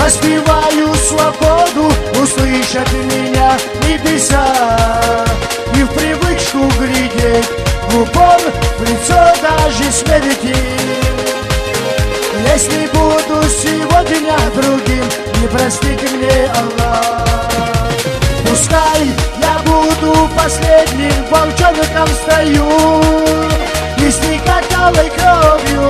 Воспеваю свободу, услышат меня небеса. И в привычку глядеть в упор в лицо даже смерти. Если буду сегодня другим, не простит мне Аллах. Пускай я буду последним волчонком стою, истекать алой кровью.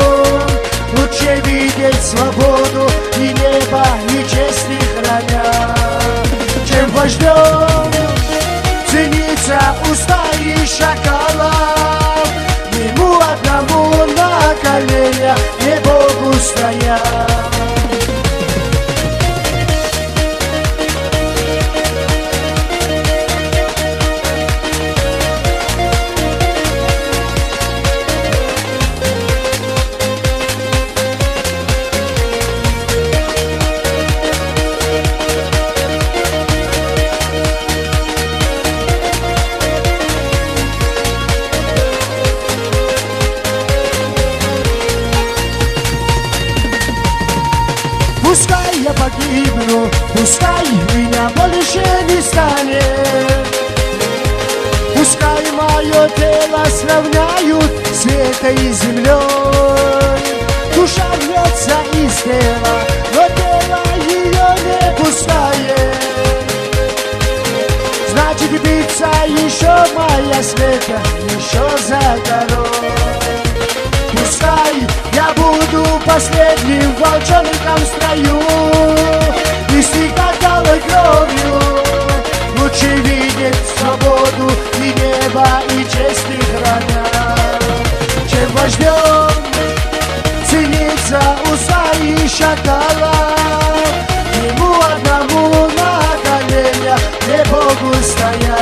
Лучше видеть свободу и небо, и чести храня, чем вождем ценится уста и шакала. Ему одному на коленях не Богу стоять. Пускай я погибну, пускай меня больше не станет. Пускай мое тело сравняют с этой землей. Душа рвется из тела, но тело ее не пускает. Значит, биться еще моя смерть, еще за горой. Пускай я буду последним волчонком в строю, истекать алой кровью. Лучше видеть свободу и небо, и чести храня, чем вождем ценится уса и шакала. Ему одному на коленях не Богу стоять.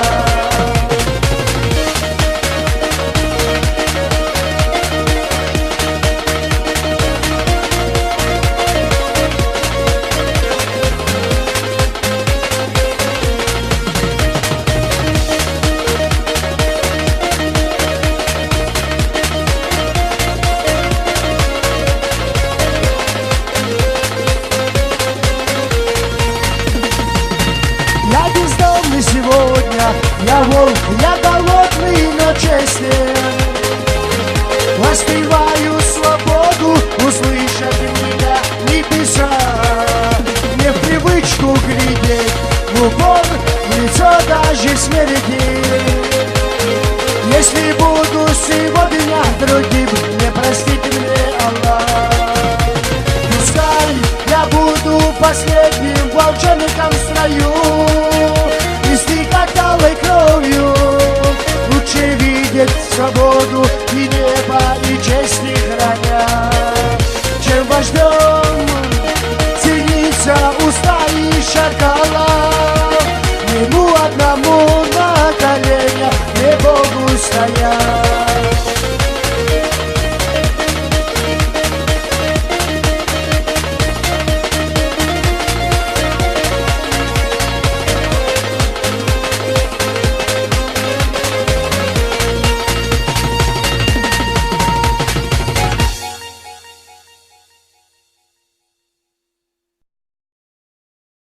Я бездомный сегодня, я волк, я голодный, но честен. Воспеваю свободу, услышат меня небеса. Не в привычку глядеть в упор в лицо даже смерти. Если буду сегодня другим, не простит мне Аллах. Пускай я буду последним волчонком в строю, истекать алой кровью. Лучше видеть свободу и небо,